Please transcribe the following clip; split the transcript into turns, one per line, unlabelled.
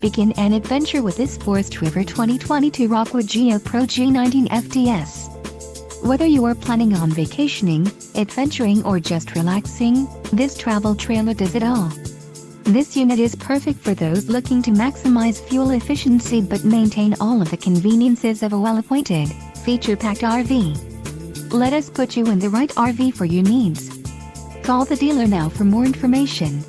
Begin an adventure with this Forest River 2022 Rockwood Geo Pro G19FDS. Whether you are planning on vacationing, adventuring or just relaxing, this travel trailer does it all. This unit is perfect for those looking to maximize fuel efficiency but maintain all of the conveniences of a well-appointed, feature-packed RV. Let us put you in the right RV for your needs. Call the dealer now for more information.